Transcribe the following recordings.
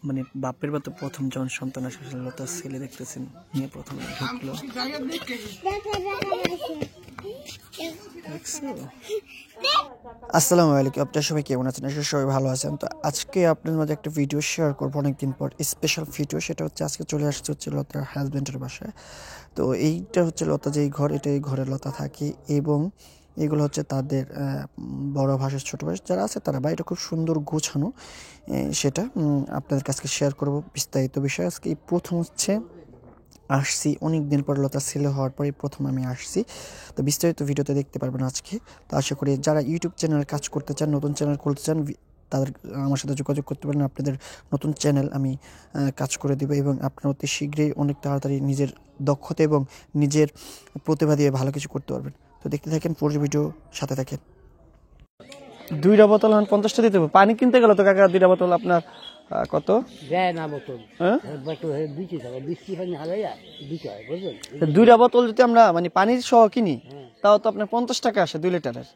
মানে বাপের বাতে প্রথম যখন সন্তান আসলে লতার ছেলে দেখতেছেন নিয়ে প্রথমে ঢুকলো। আসসালামু আলাইকুম, আপনারা সবাই কেমন আছেন? আসলে সবাই ভালো আছেন। তো আজকে আপনার মাঝে একটা ভিডিও শেয়ার করবো, অনেকদিন পর স্পেশাল ভিডিও। সেটা হচ্ছে আজকে চলে আসছে হচ্ছে লতার হাজব্যান্ডের বাসায়। তো এইটা হচ্ছে লতা যেই ঘর, এটা এই ঘরে লতা থাকে এবং এগুলো হচ্ছে তাদের বড় ভাষার ছোটো ভাষা যারা আছে তারা। বাড়িটা খুব সুন্দর গোছানো, সেটা আপনাদের কাছে শেয়ার করব বিস্তারিত বিষয়। আজকে এই প্রথম হচ্ছে আসছি, অনেক দিন পর লতার ছেলে হওয়ার পরে প্রথম আমি আসছি। তো বিস্তারিত ভিডিওতে দেখতে পারবেন আজকে। তো আশা করি যারা ইউটিউব চ্যানেলে কাজ করতে চান, নতুন চ্যানেল খুলতে চান, তাদের আমার সাথে যোগাযোগ করতে পারেন। আপনাদের নতুন চ্যানেল আমি কাজ করে দেবো এবং আপনারা অতি শীঘ্রই অনেক তাড়াতাড়ি নিজের দক্ষতা এবং নিজের প্রতিভা দিয়ে ভালো কিছু করতে পারবেন। তো দেখতে থাকেন, পুরো ভিডিও সাথে থাকেন। 2টা বোতল 50টা দিতে হবে। পানি কিনতে গেল তো কাকা 2টা বোতল আপনার কত? হ্যাঁ, 2টা বোতল যদি আমরা মানে পানির সহ কিনি তাও তো আপনার 50 টাকা আসে 2 লিটারের।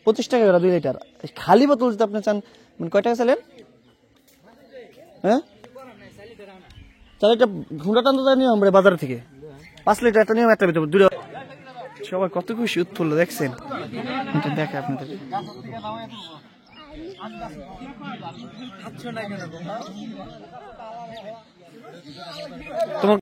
25 টাকা করে 2 লিটার। খালি বোতল যদি আপনি চান, মানে কয় টাকা চাইলেন? হ্যাঁ, 4 লিটার ঘুমটা টানতে নিয়ে আমরা বাজার থেকে 5 লিটার একটা নিয়ম, একটা ভিতরে 2টা। সবাই কত খুশি উৎফুল্ল দেখছেন, এটা দেখে আপনাদের। তোমার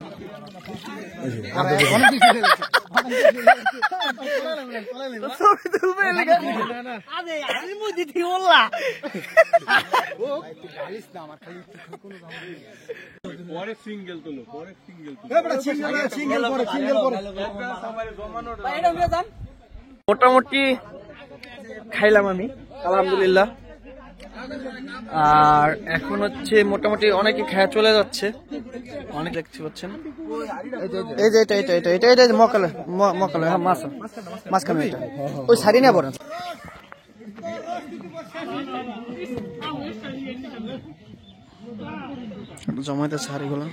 মোটামুটি খাইলাম আমি, আলহামদুলিল্লাহ। আর এখন হচ্ছে মোটামুটি অনেকে খায়া চলে যাচ্ছে, অনেক দেখতে পাচ্ছেন। এই যে এটা এটা এটা এটা এটা মকালে মকালে, হ্যাঁ, মাঝখানে এটা ওই শাড়ি না বলেন। জমাইতে শাড়িগুলো।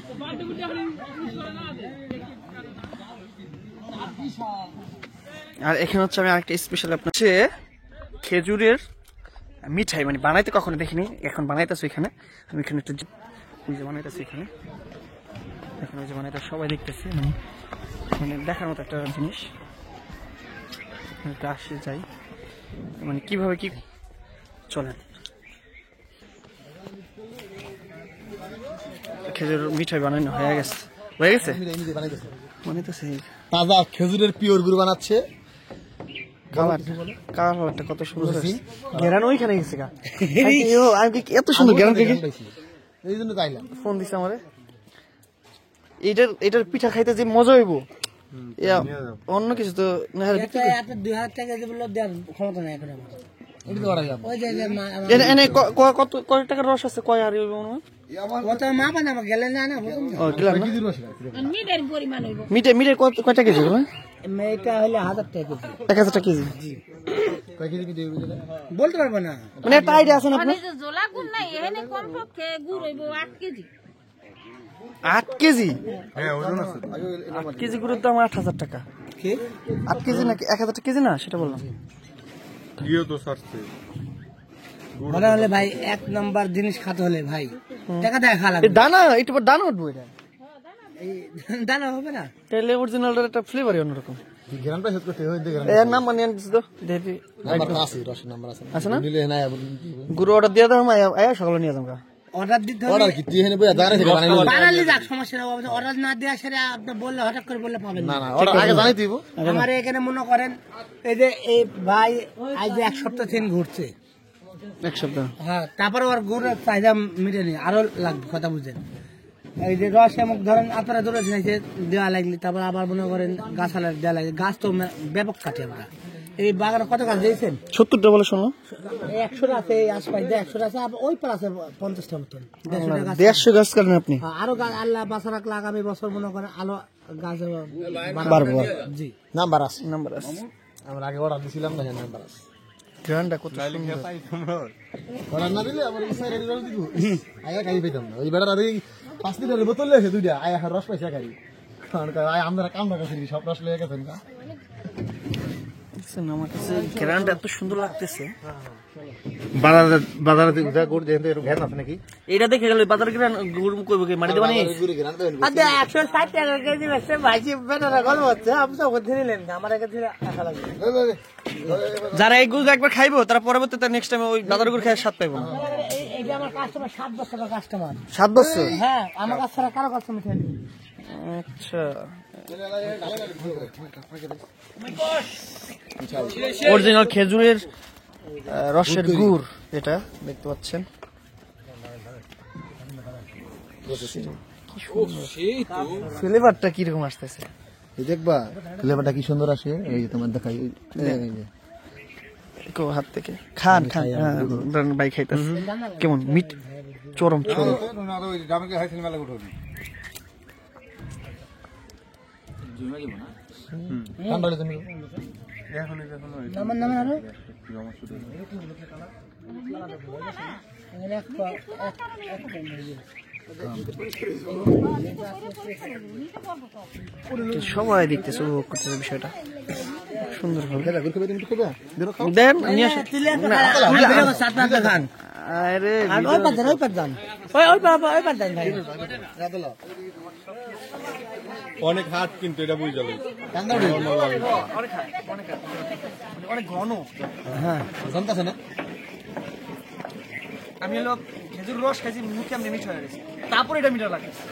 আর এখানে হচ্ছে আমি আরেকটা স্পেশাল আপনার হচ্ছে খেজুরের মিঠাই, মানে বানাইতে কখনো দেখিনি, এখন বানাইতেছে এখানে। আমি এখানে একটু বানাইতেছি এখানে, এখন ওই যে বানাইতে সবাই দেখতেছে, মানে দেখার মতো একটা জিনিস। আসে যাই, মানে কিভাবে কি চলেন। খেজুর মিঠাই বানানো হয়ে গেছে, বানাইতেছে তাজা খেজুরের পিওর গুড় বানাচ্ছে। কালারটা কত সুন্দর, ঘেরানো ওইখানে গেছে গা। আমি এত সুন্দর ঘেরান এই জন্য তাইলাম, ফোন দিছে আমারে। এটার পিঠা খাইতে যে মজা হইব, অন্য কিছু তো না। 2000 টাকা দেওয়ার ক্ষমতা নাই এখন আমার। কয় টাকার রস আছে? কয় আর মিটার কয়টা কেজি? এটা হলে 1000 টাকা কেজি। 1000 টাকা কেজি বলতে পারবো না, মানে একটা আইডিয়া আছে না আপনার? 8 কেজি? 8 কেজি গুড়ের দাম 8000 টাকা। 8 কেজি নাকি 1000 টাকা কেজি? না সেটা বললাম। মনে হলে ভাই 1 নাম্বার জিনিস খাতে হলে ভাই টাকা দেয় খাওয়া লাগবে। দানা একটু পর দানা উঠবো, এটা দানা হবে না, তাহলে অরিজিনালটার একটা ফ্লেভারই অন্যরকম। গ্রামটা সেট করতে হয়, এর নাম মানে আনছিস তো দেখি নাম্বার আছে, রসের নাম্বার আছে না? নিলে না গুরু অর্ডার দিয়ে দাও, আয়া সকালে নিয়ে যাবো। অর্ডার দিতে হবে, অর্ডার কি তুই এখানে বইয়া দাঁড়া থেকে বানাইলি বানালি যাক, সমস্যা না। অর্ডার না দেয়া সেটা আপনি বললে হঠাৎ করে বললে পাবেন না। না অর্ডার আগে জানাই দিব। আমার এখানে মনে করেন এই যে এই ভাই আজ 1 সপ্তাহ থেকে ঘুরছে, 1 সপ্তাহ, হ্যাঁ, তারপরে ওর গুড়ের চাহিদা মিটেনি, আরো লাগবে, কথা বুঝেন। এই যে রস এমন ধরেন আপনারা ধরে দেওয়া লাগলে, তারপর আবার মনে করেন গাছ দেওয়া লাগে। গাছ তো ব্যাপক কাটে আমরা। এই বাগানে কত গাছ দিয়েছেন? 70টা বলে শুনলাম। 100 আছে, এই আশপাশ 100 আছে, ওই পার আছে 50টা মতন। 150 গাছ কাটেন আপনি? আরো গাছ আল্লাহ বাঁচা রাখলে আগামী বছর মনে করেন আলো গাছ বাড়বো। জি, নাম্বার আছে, নাম্বার আছে। আমরা আগে অর্ডার দিছিলাম না, নাম্বার আছে। গ্রান্ডা কত সুন্দর। অর্ডার না দিলে আমার ইচ্ছা রেডি করে দিব, আয়া খাই পেতাম না। ওই বেড়া রাতে 5 লিটার বোতল লেছে 2টা, আয়া রস পয়সা খাই, কারণ আমরা কাম না করছি, সব রস লয়ে গেছেন না। আমার কাছে গ্রান্ডা এত সুন্দর লাগতেছে। বাজারে যা গুড় যেহেতু একটু ঘ্যান আছে নাকি এটা দেখে গেল বাজার গিয়ে গুড় কইব কি মাটি দেবানি গুড়ি ঘ্যান দেন আদে 160 টাকা কেজি বেচছে ভাইজি বেটারা গল্প হচ্ছে আপনি তো ধরে নিলেন আমার কাছে দিলে আশা লাগবে যারা এই গুড় একবার খাইবো তারা পরবর্তীতে নেক্সট টাইম ওই বাজার গুড় খায় স্বাদ পাইবো না এইটা আমার কাস্টমার 7 বছরের কাস্টমার 7 বছর হ্যাঁ আমার কাছে ছাড়া কারো কাছে মিঠাই নেই আচ্ছা অরিজিনাল খেজুরের রসের গুড় এটা দেখতে পাচ্ছেন ফ্লেভারটা কিরকম আসতেছে এই দেখবা ফ্লেভারটা কি সুন্দর আসে এই যে তোমার দেখাই এই যে হাত থেকে খান খান ভাই খাইতেছে কেমন মিট চরম চরম ঠান্ডা হলে তুমি নামান নামান আরো এখানে সবাই দেখতেছে উপভোগ করতেছে বিষয়টা সুন্দর ভাবে গুড় খাবে তুমি খাবে দেন নিয়ে আসেন খান আরে আর ওই পার যান ওই পার যান ভাই অনেক হাত কিন্তু এটা বুঝ যাবে অনেক ঘন হ্যাঁ জানতাছ না আমি হলো খেজুর রস খাইছি মুখে আমি মিঠা হয়ে গেছি তারপর এটা মিঠা লাগতেছে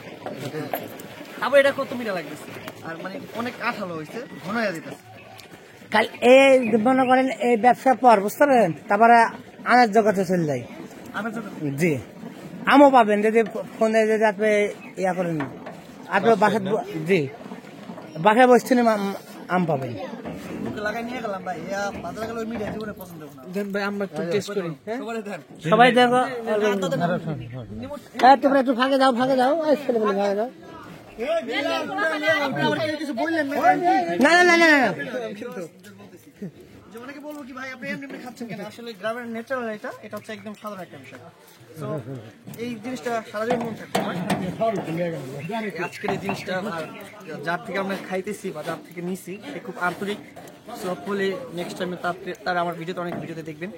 তারপর এটা কত মিঠা লাগতেছে আর মানে অনেক আঠালো হয়েছে ঘন হয়ে যেতেছে কাল এই মনে করেন এই ব্যবসা পর বুঝতে পারেন তারপরে আনার জগতে চলে যায় আমার জন্য জি আমও পাবেন যদি ফোনে যদি আপনি ইয়া করেন আপনি বাসায় জি বাসায় বসছেন আম পাবেন মুখে লাগাই নিয়ে গেলাম ভাই বাজারে গেলে ওই মিঠা জীবনে পছন্দ হবে না দেন ভাই আমরা একটু টেস্ট করি সবাই দেন সবাই দেখো হ্যাঁ তোমরা একটু ফাঁকে যাও এই ছেলে বলে ফাঁকে যাও কিছু বললেন না না না না না যে অনেকে বলবো কি ভাই আপনি এমনি এমনি খাচ্ছেন কেন আসলে গ্রামের ন্যাচারাল এটা হচ্ছে একদম সাধারণ একটা বিষয় তো এই জিনিসটা সারা জীবন মনে থাকবে আজকের এই জিনিসটা যার থেকে আমরা খাইতেছি বা যার থেকে নিছি সে খুব আন্তরিক সো হপফুলি নেক্সট টাইমে তারা আমার ভিডিওতে অনেক ভিডিওতে দেখবেন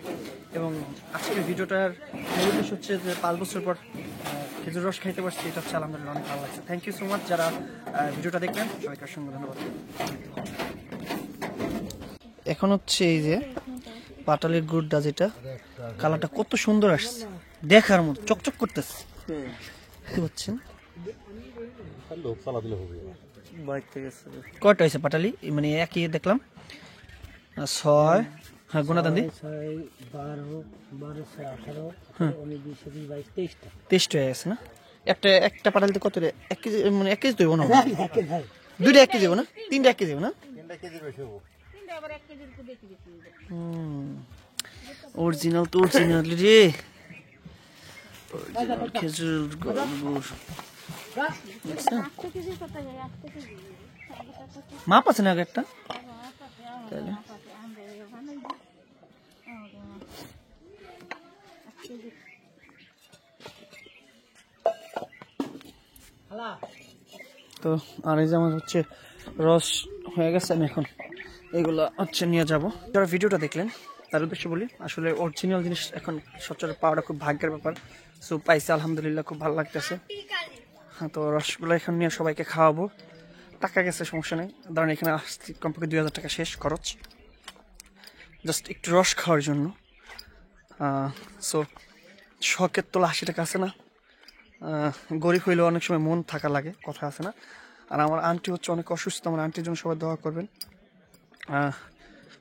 এবং আজকের ভিডিওটার মূল উদ্দেশ্য হচ্ছে যে 5 বছর পর খেজুর রস খাইতে পারছি এটা হচ্ছে আলহামদুলিল্লাহ অনেক ভালো লাগছে থ্যাংক ইউ সো মাচ যারা ভিডিওটা দেখবেন সবাইকে অসংখ্য ধন্যবাদ এখন হচ্ছে এই যে পাটালির গুড়টা যেটা কালারটা কত সুন্দর আসছে দেখার মতো চকচক করতেছে দেখতে পাচ্ছেন কয়টা হয়েছে পাটালি মানে একই দেখলাম 6 হ্যাঁ গুণাদান দি 23 হয়ে গেছে না একটা পাটালিতে কত 1 কেজি মানে 1 কেজি দেবো না দুইটা 1 কেজি দেবো না তিনটা 1 কেজি দেবো না অরিজিনাল তো অরিজিনাল রে খেজুর গুড় মাপ আছে না একটা তাহলে তো আর এই যে আমার হচ্ছে রস হয়ে গেছে আমি এখন এগুলো হচ্ছে নিয়ে যাব যারা ভিডিওটা দেখলেন তার উদ্দেশ্যে বলি আসলে অরিজিনাল জিনিস এখন সচরাচর পাওয়াটা খুব ভাগ্যের ব্যাপার সো পাইছে আলহামদুলিল্লাহ খুব ভালো লাগতেছে হ্যাঁ তো রসগুলো এখন নিয়ে সবাইকে খাওয়াবো টাকা গেছে সমস্যা নেই ধরেন এখানে আসছি কমপক্ষে 2000 টাকা শেষ খরচ জাস্ট একটু রস খাওয়ার জন্য সো শখের তোলা 80 টাকা আছে না গরিব হইলেও অনেক সময় মন থাকা লাগে কথা আছে না আর আমার আন্টি হচ্ছে অনেক অসুস্থ আমার আন্টির জন্য সবাই দোয়া করবেন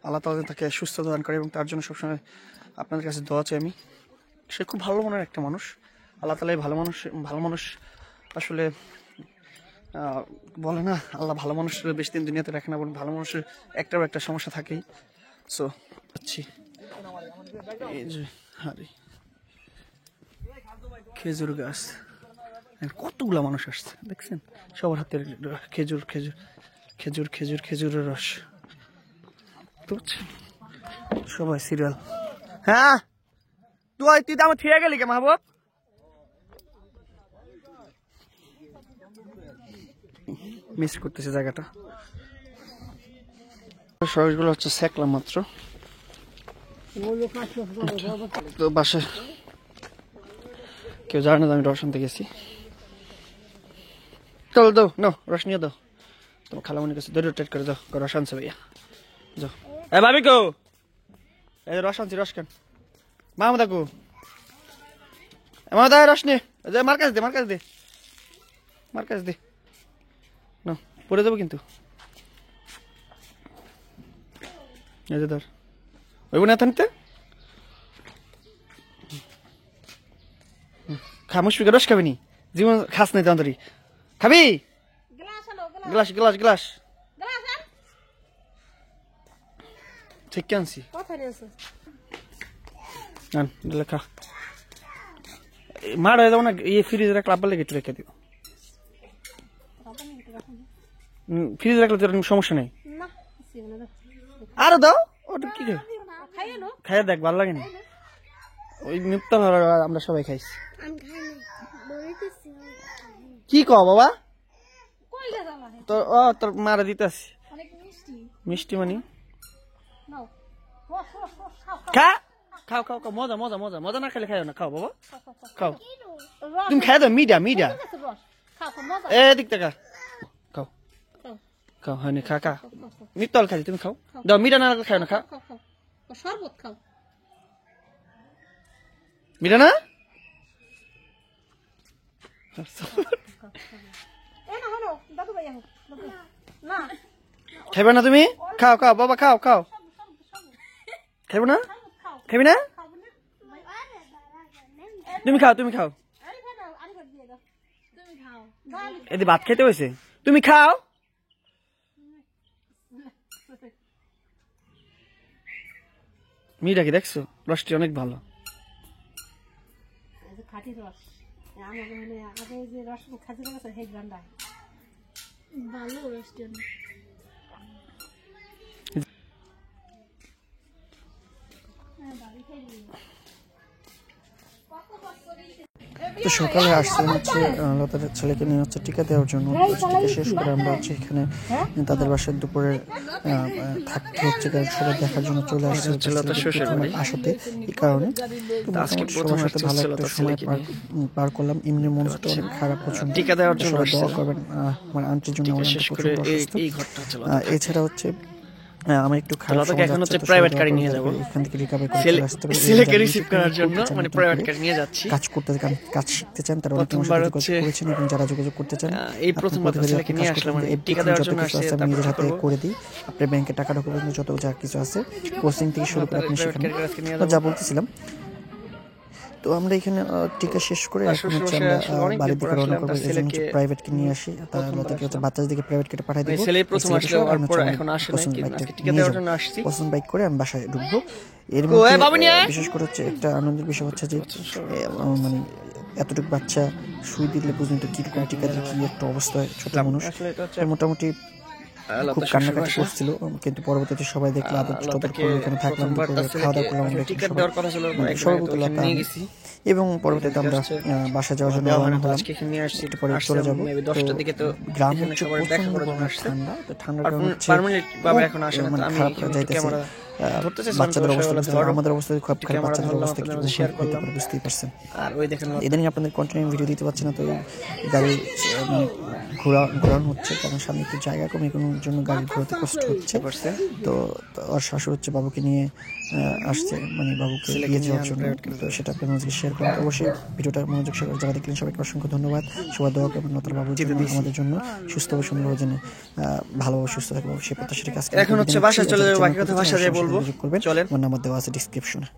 আল্লাহ তাআলা তাকে সুস্থতা দান করে এবং তার জন্য সবসময় আপনাদের কাছে দোয়া চাই আমি সে খুব ভালো মনের একটা মানুষ আল্লাহ তাআলা ভালো মানুষ আসলে বলে না আল্লাহ ভালো মানুষের বেশি দিন দুনিয়াতে রাখে না বলে ভালো মানুষের একটাও একটা সমস্যা থাকেই সো আচ্ছা এই যে হারি খেজুর গাছ কতগুলা মানুষ আসছে দেখছেন সবার হাতে খেজুর খেজুর খেজুর খেজুর খেজুরের রস সবাই সিরিয়াল হ্যাঁ তুই আমার ঠিক গেলি কে মাহবুব মিস করতেছে জায়গাটা সবগুলো হচ্ছে সেকলাম মাত্র তো বাসায় কেউ জানে না আমি রস আনতে গেছি। চলো দাও নাও রস নিয়ে দাও, তোমার খালামনির কাছে দৌড়ে টাইট করে দাও, রস আনছে ভাইয়া যাও। এ ভাবি কো, এই রস আনছি, রস কেন মামা কো, আমার দা রস নে, মার কাছে দে, মার কাছে দে, মার কাছে দে, না পড়ে যাবো কিন্তু। এই যে ধর ওই বোন এত নিতে খা, মুশফিকা রস খাবি নি, জীবন খাস নাই তাড়াতাড়ি খাবি, গ্লাস গ্লাস গ্লাস ঠিক আনছি খা, মার হয়ে যাবো না, ইয়ে ফ্রিজে রাখলে আব্বার লেগে একটু রেখে দিও, ফ্রিজে রাখলে তোর সমস্যা নেই, আরো দাও ওটা কি খাইয়ে দেখ, ভালো লাগে না ওই মিপ্তাল আমরা সবাই খাইছি। কি কও বাবা, তোর তোর মারা দিতেছি মিষ্টি মানি, খা খাও খাও খাও, মজা মজা মজা মজা না খেলে খাও না, খাও বাবা খাও, তুমি খাই দাও, মিডিয়া মিডিয়া এ দিক টাকা খাও খাও, হয়নি খা খা, মিত্তল খাই তুমি খাও, দাও মিডিয়া না খাও না, খা শরবত খাও, মিডিয়া না খাইবে না তুমি, খাও খাও বাবা খাও খাও, খাইবে না, খাইবি না তুমি খাও, তুমি খাও, এদি ভাত খেতে হয়েছে, তুমি খাও, মিঠা কি দেখছো, রসটি অনেক ভালো, খাঁটি রস আমাকে মানে আগে যে রস খাঁটি রস সেই গান্ডা ভালো রসটি অনেক। তো সকালে আসছেন হচ্ছে লতার ছেলেকে নিয়ে হচ্ছে টিকা দেওয়ার জন্য, টিকা শেষ করে আমরা হচ্ছে এখানে তাদের বাসায় দুপুরে থাকতে হচ্ছে, কারণ সবাই দেখার জন্য চলে আসছে আসাতে, এই কারণে সবার সাথে ভালো একটা সময় পার করলাম। এমনি মনটা অনেক খারাপ, প্রচন্ড টিকা দেওয়ার জন্য দোয়া করবেন আমার আন্টির জন্য, এছাড়া হচ্ছে আমি একটু খারাপ, এখন হচ্ছে প্রাইভেট গাড়ি নিয়ে যাব, এখান থেকে রিকভারি করে আসতে হবে, ছেলেকে রিসিভ করার জন্য মানে প্রাইভেট গাড়ি নিয়ে যাচ্ছি। কাজ করতে কাজ শিখতে চান তারা অনেক সময় যোগাযোগ করেছেন, এবং যারা যোগাযোগ করতে চান এই প্রথমবার ছেলেকে নিয়ে আসলাম, মানে টিকা দেওয়ার জন্য আসছে, আমি নিজের হাতে করে দিই, আপনার ব্যাংকে টাকা ঢোকানোর জন্য যত যা কিছু আছে কোচিং থেকে শুরু করে আপনি সেখানে যা বলতেছিলাম। তো আমরা এখানে টিকা শেষ করে এখন হচ্ছে আমরা বাড়ির দিকে রওনা করবো, এই জন্য প্রাইভেট কে নিয়ে আসি, তাদেরকে হচ্ছে বাচ্চাদের দিকে প্রাইভেট কেটে পাঠাই দেবো, পছন্দ বাইক করে আমি বাসায় ঢুকবো। এর মধ্যে বিশেষ করে হচ্ছে একটা আনন্দের বিষয় হচ্ছে যে মানে এতটুকু বাচ্চা সুই দিলে পর্যন্ত কিরকম টিকা দিয়ে কি একটা অবস্থা, ছোট মানুষ মোটামুটি খুব কান্নাকাটি করছিল, কিন্তু পরবর্তীতে সবাই দেখলাম এখানে থাকলাম, খাওয়া দাওয়া করলাম সর্বপ্রথম এবং পরবর্তীতে আমরা বাসা যাওয়ার জন্য রওনা হলাম, একটু পরে চলে যাবো। গ্রাম হচ্ছে ঠান্ডা, তো ঠান্ডার কারণে মানে খারাপ যাইতেছে, বাচ্চাদের অবস্থা আমাদের অবস্থা খুব খারাপ, বাচ্চাদের অবস্থা কি হতে পারে বুঝতেই পারছেন। ইদানিং আপনাদের কন্টিনিউ ভিডিও দিতে পারছি না, তো গাড়ি ঘোরানো হচ্ছে, কারণ সামনে একটু জায়গা কমে কোনো জন্য গাড়ি ঘোরাতে কষ্ট হচ্ছে। তো ওর শাশুড়ি হচ্ছে বাবুকে নিয়ে আসছে, মানে বাবুকে নিয়ে যাওয়ার জন্য, তো সেটা আপনার মধ্যে শেয়ার করুন। অবশ্যই ভিডিওটা মনোযোগ সহকারে যারা দেখলেন সবাইকে অসংখ্য ধন্যবাদ, সবাই দোয়া করবেন নতুন বাবু আমাদের জন্য সুস্থ ও সুন্দর জন্য ভালোভাবে সুস্থ থাকবো, সে প্রত্যাশার কাছে। এখন হচ্ছে বাসায় চলে যাবো, বাকি কথা বাসায় বলবো, চলেন, আমার নাম্বার দেওয়া আছে ডিসক্রিপশনে।